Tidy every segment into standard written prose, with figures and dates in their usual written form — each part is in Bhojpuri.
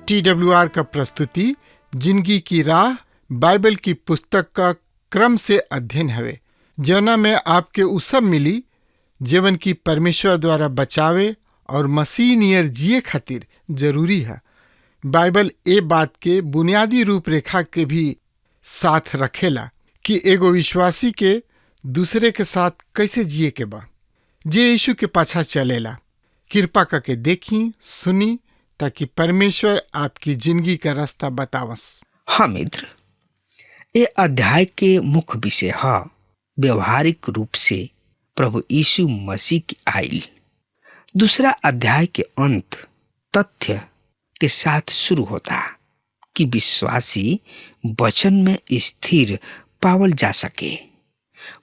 TWR का प्रस्तुति जिंदगी की राह बाइबल की पुस्तक का क्रम से अध्ययन हवे, जौना में आपके उ सब मिली जीवन की परमेश्वर द्वारा बचावे और मसीह नियर जिए खातिर जरूरी है। बाइबल ए बात के बुनियादी रूपरेखा के भी साथ रखेला कि एगो विश्वासी के दूसरे के साथ कैसे जिए के बा। जे यीशु के पाछा चलेला, कृपा करके देखी सुनी ताकि परमेश्वर आपकी जिंदगी का रास्ता बतावस। हाँ मित्र, ये अध्याय के मुख्य विषय है व्यवहारिक रूप से प्रभु यीशु मसीह की आइल। दूसरा अध्याय के अंत तथ्य के साथ शुरू होता कि विश्वासी वचन में स्थिर पावल जा सके।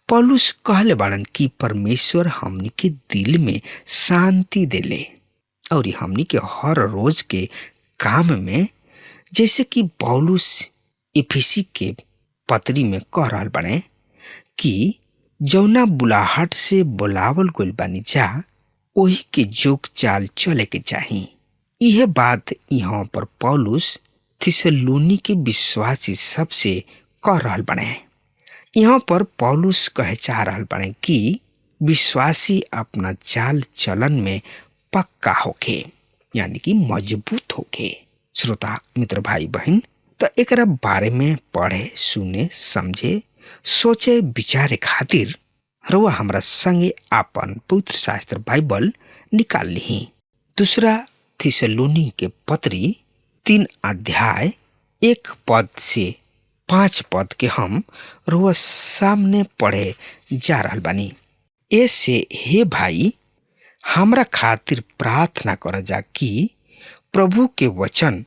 पौलुस कहले बाड़न कि परमेश्वर हमनी के दिल में शांति देले और हमनी के हर रोज के काम में, जैसे कि पौलुस इफिसी के पत्री में कह रहल बाड़े कि जौना बुलाहट से बुलावल गइल बानी जा वही के जोग चाल चले के चाही। यह बात यहाँ पर पौलुस थिस्सलुनी के विश्वासी सबसे कह रहल बाड़े। यहाँ पर पौलुस कहे चाह रहल बाड़े कि विश्वासी अपना चाल चलन में पक्का होके, यानी कि मजबूत होके। श्रोता मित्र भाई बहन, तो एकरा बारे में पढ़े सुने समझे सोचे विचारे खातिर रउआ हमरा संगे आपन पवित्र शास्त्र बाइबल निकाल ली। दूसरा थिस्सलुनी के पत्री 3 अध्याय 1 पद से 5 पद के हम रउआ सामने पढ़े जा रहल बानी। ऐसे हे भाई, हमरा खातिर प्रार्थना कर जा कि प्रभु के वचन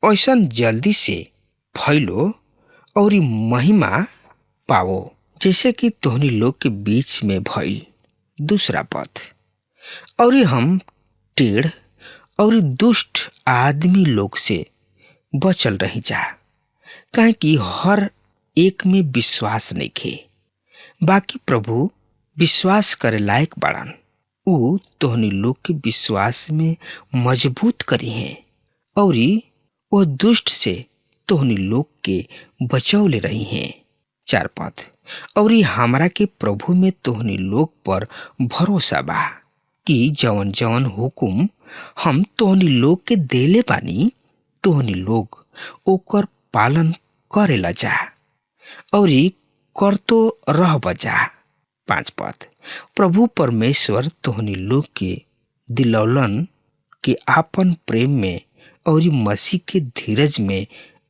ऐसन जल्दी से फैलो और महिमा पावो जैसे कि तोहनी लोग के बीच में भई। दूसरा पद, और हम टेढ़ और दुष्ट आदमी लोग से बचल रही जा, काहे कि हर एक में विश्वास नहीं खे। बाकी प्रभु विश्वास करे लायक बाड़न, उ तोहनी लोग के विश्वास में मजबूत करी हैं और वो दुष्ट से तोहनी लोग के बचौले रही हैं। 4 पद, और हमरा के प्रभु में तोहनी लोग पर भरोसा बा कि जवन जवन हुकुम हम तोहनी लोग के देले बानी, तोहनी लोग ओकर पालन करेला जा और करतो रह बजा। 5 पद, प्रभु परमेश्वर तोहनी लोग के दिलौलन के आपन प्रेम में और मसीह के धीरज में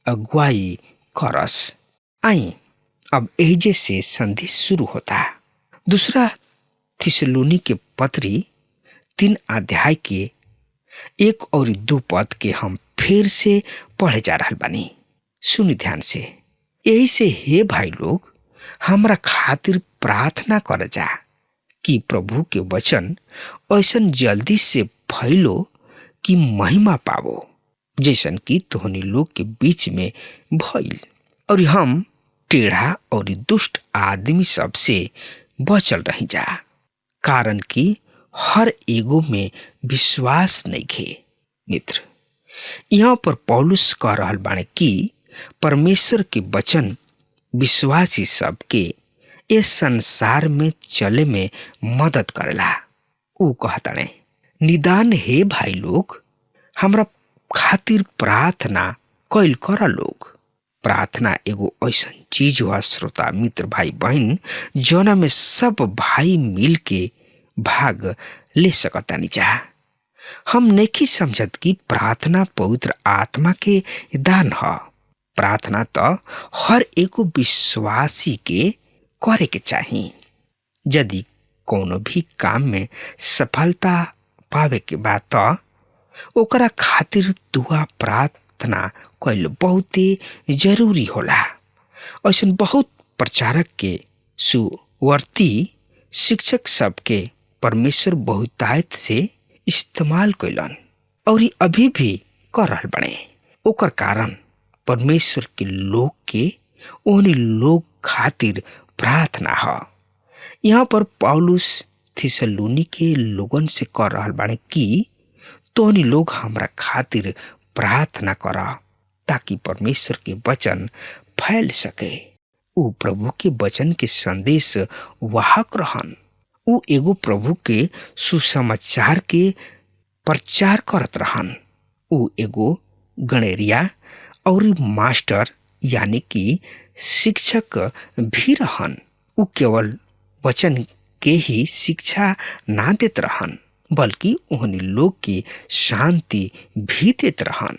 अगुवाई करस। आई अब एजे से संधि शुरू होता। दूसरा थिस्सलुनी के पत्री 3 अध्याय के 1 और 2 पद के हम फिर से पढ़े जा रहल बानी। सुनी ध्यान से। यही से हे भाई लोग, हमरा खातिर प्रार्थना कर जा कि प्रभु के वचन ऐसन जल्दी से फैलो कि महिमा पावो जैसन कि तोहनी लोग के बीच में भइल, और हम टेढ़ा और दुष्ट आदमी सब से बचल रही जा, कारण कि हर एगो में विश्वास नहीं खे। मित्र, यहाँ पर पौलुस कह रहल बाणे कि परमेश्वर के वचन विश्वासी सबके इस संसार में चले में मदद करेला। ऊ कहताणे, निदान हे भाई लोग, हमरा खातिर प्रार्थना कैल कर लोग। प्रार्थना एगो ऐसन चीज हुआ श्रोता मित्र भाई बहन, जोना में सब भाई मिल के भाग ले सकतानी जा। हम नहीं समझत कि प्रार्थना पवित्र आत्मा के दान है। प्रार्थना तो हर एगो विश्वासी के करे के चाहिए। यदि कोनो भी काम में सफलता पावे के बाद तो ओकरा खातिर दुआ प्रार्थना कैल बहुते जरूरी होला। ऐसन बहुत प्रचारक के सुवर्ती शिक्षक सबके परमेश्वर बहुतायत से इस्तेमाल कैलन और अभी भी कर रहल बने। ओकर कारण परमेश्वर के लोग के ओनी लोग खातिर प्रार्थना है। यहाँ पर पौलुस थिस्सलुनी के लोगन से कह रहल बाड़े कि तोहनी लोग हमरा खातिर प्रार्थना कर ताकि परमेश्वर के वचन फैल सके। ऊ प्रभु के वचन के संदेश वाहक रहन। ऊ एगो प्रभु के सुसमाचार के प्रचार करत रहन। ऊ एगो गणेरिया और मास्टर यानी कि शिक्षक भी रहन। ऊ केवल वचन के ही शिक्षा ना देत रहन, बल्कि उन्हीं लोग के शांति भी देत रहन।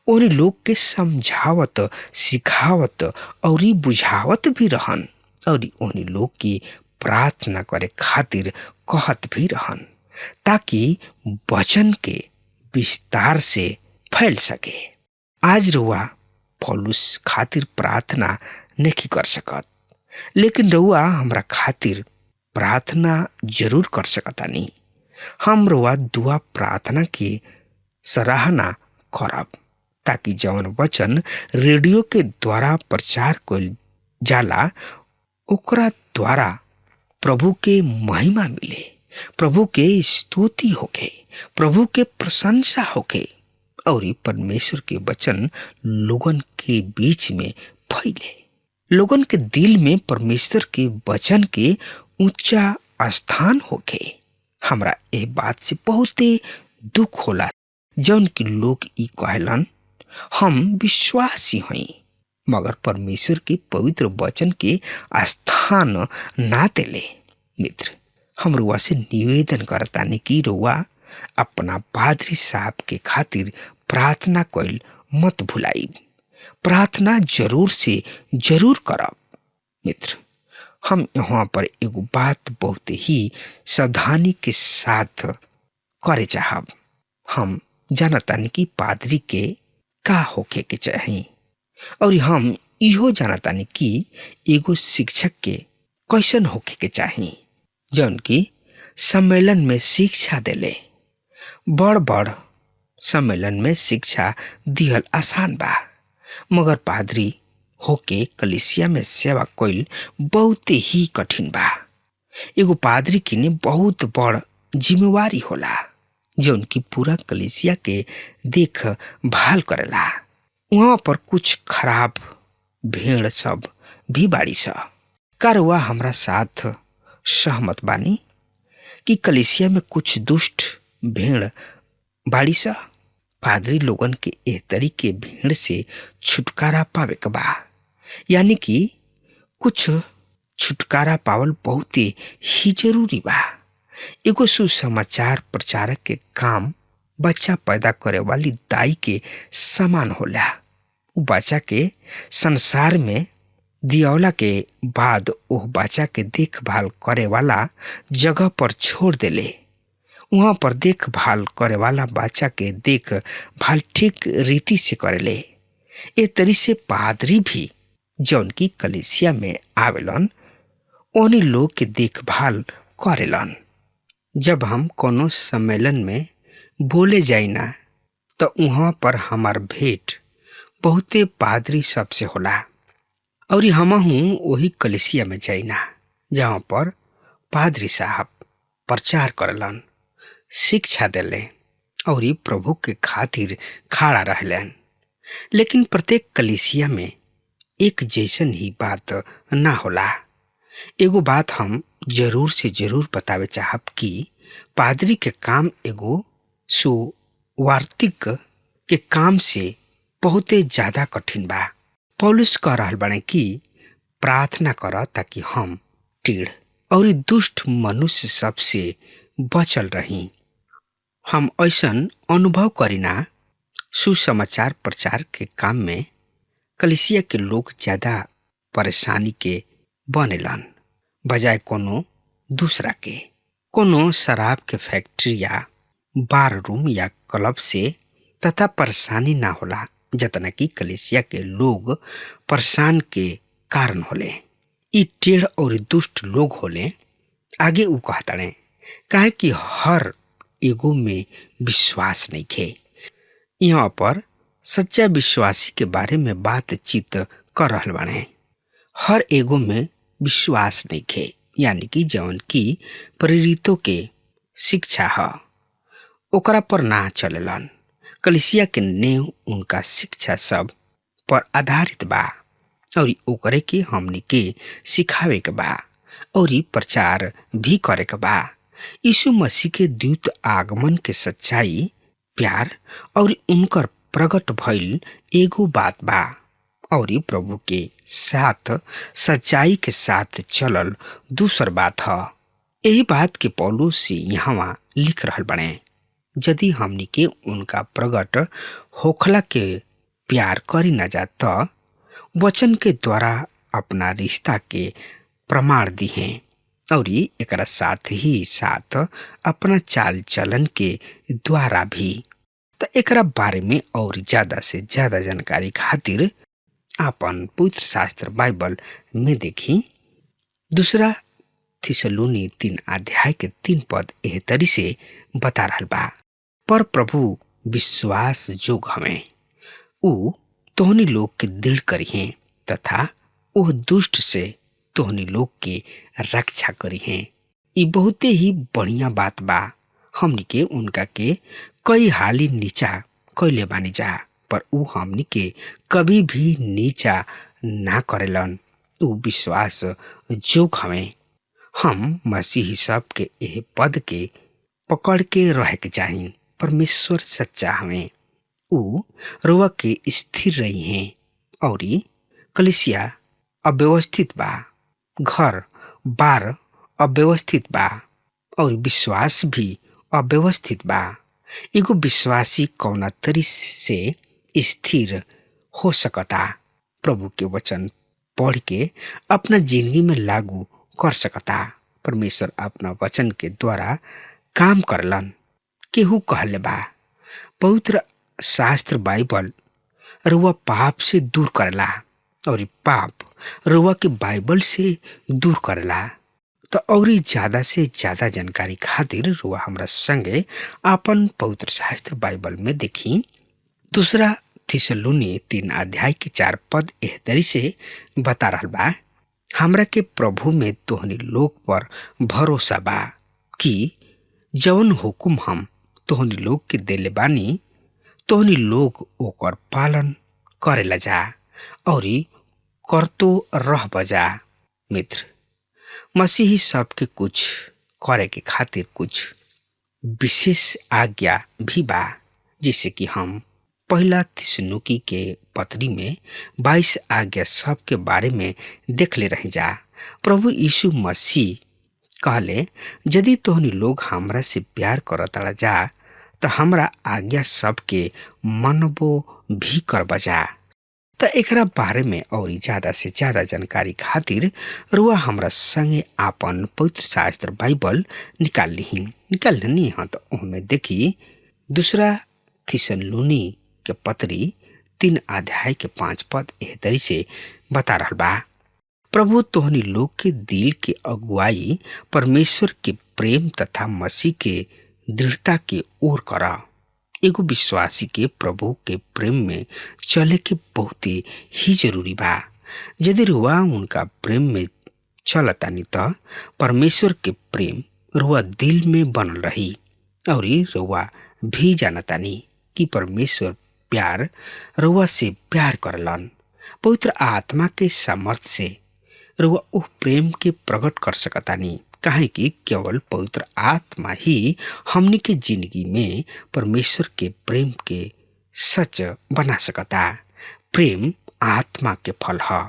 उन्हीं लोग के समझावत, सिखावत और बुझावत भी रहन, और उन्हीं लोग की प्रार्थना करे खातिर कहत भी रहन, ताकि वचन के विस्तार से फैल सके। आज रुआ पौलुस खातिर प्रार्थना नहीं कर सकत, लेकिन रुआ हमरा खातिर प्रार्थना जरूर कर सकतानी। हम रुआ दुआ प्रार्थना की सराहना करब, ताकि जवन वचन रेडियो के द्वारा प्रचार कइल जाला ओकरा द्वारा प्रभु के महिमा मिले, प्रभु के स्तुति होके, प्रभु के प्रशंसा होके, और परमेश्वर के वचन लोगन के बीच में फैले। लोगन के दिल में परमेश्वर के वचन के ऊंचा स्थान होके। हमरा ए बात से बहुते दुख होला जौन कि लोग ई कहलन हम विश्वासी हई, मगर परमेश्वर के पवित्र वचन के स्थान ना देले। मित्र, हम रुआ से निवेदन करतानी कि रुआ अपना पादरी साहब के खातिर प्रार्थना कइल मत भुलाई। प्रार्थना जरूर से जरूर करब। मित्र, हम यहाँ पर एगो बात बहुत ही सावधानी के साथ करे चाहब। हम जानतानी कि पादरी के का होखे के चाही, और हम इहो जानतानी कि एगो शिक्षक के कैसन होखे के चाही, जौन कि सम्मेलन में शिक्षा देले। बड़ बड़ सम्मेलन में शिक्षा दिहल आसान बा, मगर पादरी होके कलीसिया में सेवा कइल बहुत ही कठिन बा। एगो पादरी के ने बहुत बड़ जिम्मेवारी होला, जौन की पूरा कलीसिया के देख भाल करेला। वहाँ पर कुछ खराब भेड़ सब भी बाड़ी सा। कारवा हमरा साथ सहमत बानी कि कलीसिया में कुछ दुष्ट भेड़ बाड़ी सा। पादरी लोगन के एह तरीके भेड़ से छुटकारा पावे के बा, यानी कि कुछ छुटकारा पावल बहुत ही जरूरी बा। एगो सुसमाचार प्रचारक के काम बच्चा पैदा करे वाली दाई के समान होला। उ बच्चा के संसार में दियौला के बाद ओह बच्चा के देखभाल करे वाला जगह पर छोड़ देले। वहाँ पर देखभाल करे वाला बच्चा के देखभाल ठीक रीति से करेले। ए तरी से पादरी भी जौन की कलीसिया में आवेलन ओनी लोग के देखभाल करेलन। जब हम कोनो सम्मेलन में बोले जाइना तो वहाँ पर हमार भेंट बहुते पादरी सबसे होला, और हमहू वही कलीसिया में जाइना जहाँ पर पादरी साहब प्रचार करलन, शिक्षा देले और ये प्रभु के खातिर खड़ा रहलन। लेकिन प्रत्येक कलीसिया में एक जैसन ही बात ना होला। एगो बात हम जरूर से जरूर बतावे चाहब कि पादरी के काम एगो सुवार्तिक के काम से बहुते ज्यादा कठिन बा। पौलुस कह रहल बाड़े कि प्रार्थना कर ताकि हम टीढ़ और दुष्ट मनुष्य सबसे बचल रही। हम ऐसन अनुभव करीना सुसमाचार प्रचार के काम में कलीसिया के लोग ज्यादा परेशानी के बनेलन बजाय कोनो दूसरा के। कोनो शराब के फैक्ट्री या बार रूम या क्लब से तथा परेशानी ना होला जतना कि कलीसिया के लोग परेशान के कारण होले। ई टेढ़ और दुष्ट लोग होले। आगे उ कहताड़े काहे कि हर एगो में विश्वास नहीं खे। यहाँ पर सच्चा विश्वासी के बारे में बातचीत कर रहल बाड़े। हर एगो में विश्वास नहीं खे, यानी कि जौन की प्रेरितों के शिक्षा है ओकरा पर ना चलेलन। कलिसिया के नेव उनका शिक्षा सब पर आधारित बा और ओकरे के हमनी के सिखावे के बा और प्रचार भी करे के बा। यीशु मसीह के द्वित आगमन के सच्चाई, प्यार और उनकर प्रकट भइल एगो बात बा और प्रभु के साथ सच्चाई के साथ चलल दूसर बात ह। यही बात के पौलुस से यहाँ लिख रहल बने, यदि हमनी के उनका प्रकट होखला के प्यार करी न जा त वचन के द्वारा अपना रिश्ता के प्रमाण दी हैं और एकरा साथ ही साथ अपना चाल चलन के द्वारा भी। तो एकरा बारे में और ज्यादा से ज्यादा जानकारी खातिर आपन पवित्र शास्त्र बाइबल में देखी। दूसरा थिस्सलुनी 3 अध्याय के 3 पद एह तरी से बता रहल बा, पर प्रभु विश्वास जोग हमें ऊ तोहनी लोग के दृढ़ करी हैं तथा वह दुष्ट से तोहनी लोग के रक्षा करी हैं। ये बहुते ही बढ़िया बात बा। हमनी के उनका के कई हाली नीचा कैले बानी जा, पर ऊ हमनी के कभी भी नीचा ना करेलन। ऊ विश्वास जोग हमें। हम मसीही सब के यह पद के पकड़ के रहे के चाही। परमेश्वर सच्चा हमें। ऊ रुआ के स्थिर रही हैं और कलिसिया अव्यवस्थित बा, घर बार अव्यवस्थित बा और विश्वास भी अव्यवस्थित बा। एगो विश्वासी कौना तरी से स्थिर हो सकता? प्रभु के वचन पढ़ के अपना जिंदगी में लागू कर सकता। परमेश्वर अपना वचन के द्वारा काम करलन। केहू कहले बा, पवित्र शास्त्र बाइबल रुआ पाप से दूर करला और पाप रुआ के बाइबल से दूर करला। तो और ज्यादा से ज्यादा जानकारी खातिर रुआ हमरा संगे आपन पवित्र शास्त्र बाइबल में देखी। दूसरा थिस्सलुनी 3 अध्याय के 4 पद एह तरी से बता रहल बा, हमरा के प्रभु में तोहनी लोग पर भरोसा बा कि जवन हुकुम हम तोहनी लोग के देले बानी तोहनी लोग ओकर पालन करेला जा और करतो रह बजा। मित्र, मसीही सबके कुछ करे के खातिर कुछ विशेष आज्ञा भी बा, जिससे कि हम पहला थिस्सलुनी के पत्री में 22 आज्ञा सब के बारे में देख ले रहे जा। प्रभु यीशु मसीह कहले, यदि तोहनी लोग हमरा से प्यार करता जा तो हमरा आज्ञा सब के मनबो भी कर बजा। तो एकरा बारे में और ज्यादा से ज्यादा जानकारी खातिर रुआ हमरा संगे आपन पवित्र शास्त्र बाइबल निकाल ली हाँ। तो उनमें देखी दूसरा थिस्सलुनी के पत्री 3 अध्याय के 5 पद एह तरी से बता रहल बा, प्रभु तोहनी लोग के दिल के अगुवाई परमेश्वर के प्रेम तथा मसीह के दृढ़ता के ओर करा। एगो विश्वासी के प्रभु के प्रेम में चले के बहुत ही जरूरी बा। यदि रुआ उनका प्रेम में चलतानी तो परमेश्वर के प्रेम रुआ दिल में बनल रही और रुआ भी जानतानी कि परमेश्वर प्यार रुआ से प्यार करलन। पवित्र आत्मा के सामर्थ्य से रुआ उह प्रेम के प्रकट कर सकतानी, काहे कि केवल पवित्र आत्मा ही हमनी के जिंदगी में परमेश्वर के प्रेम के सच बना सकता। प्रेम आत्मा के फल है।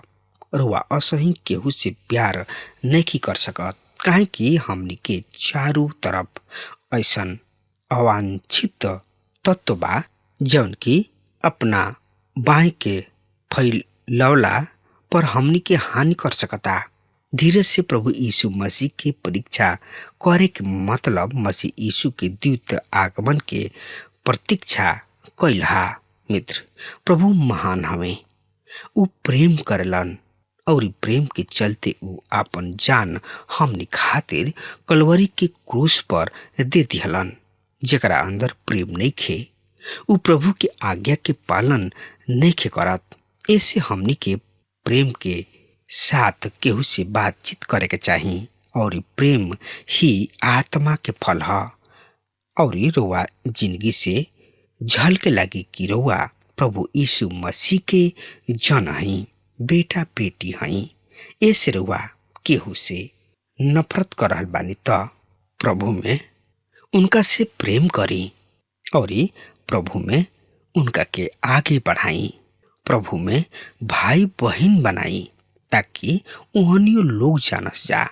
रुआ असही केहू से प्यार नहीं कर सकत, काहे कि हमनी के चारों तरफ ऐसन अवांछित तत्व बा जौन की अपना बाएं के फैलौला पर हमनी के हानि कर सकता। धीरे से प्रभु यीशु मसीह के परीक्षा करे के मतलब मसीह यीशु के द्वित आगमन के प्रतीक्षा कैलहा। मित्र, प्रभु महान हवे। ऊ प्रेम करलन और प्रेम के चलते ऊ आपन जान हमनी खातिर कलवरी के क्रूस पर दे दिहलन। जेकरा अंदर प्रेम नहीं खे ऊ प्रभु के आज्ञा के पालन नहीं खे करत। ऐसे हमनी के प्रेम के साथ केहू से बातचीत करे के चाही और प्रेम ही आत्मा के फल है और रुआ जिंदगी से झलके लगी कि रउआ प्रभु यीशु मसीह के जन हई, बेटा बेटी हई। ऐसे रउआ केहू से नफरत कर रहल बानी त प्रभु में उनका से प्रेम करी और प्रभु में उनका के आगे बढ़ाई, प्रभु में भाई बहन बनाई, ताकि ओहनियो लोग जानस जा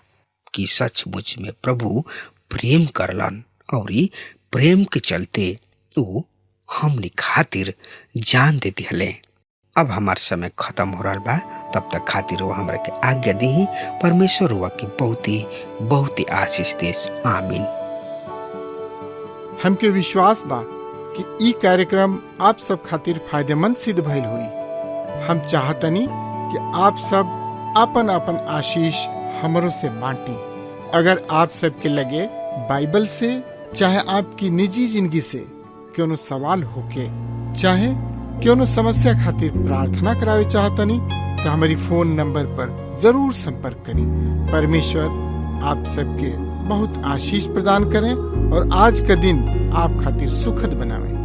कि सचमुच में प्रभु प्रेम करलन और प्रेम के चलते वो हमनी खातिर जान दे दिहले। अब हमार समय खत्म हो रहा बा, तब तक खातिर वो हमरा के आज्ञा दी। परमेश्वर हुआ की बहुत ही आशीष देस। आमीन। हमके विश्वास बा कि ई कार्यक्रम आप सब खातिर फायदेमंद सिद्ध भइल हुई। हम चाहतनी कि आप सब अपन अपन आशीष हमरों से बांटी। अगर आप सबके लगे बाइबल से चाहे आपकी निजी जिंदगी से क्यों सवाल होके चाहे क्यों समस्या खातिर प्रार्थना करावे चाहतनी तो हमारी फोन नंबर पर जरूर संपर्क करें। परमेश्वर आप सबके बहुत आशीष प्रदान करें और आज का दिन आप खातिर सुखद बनावे।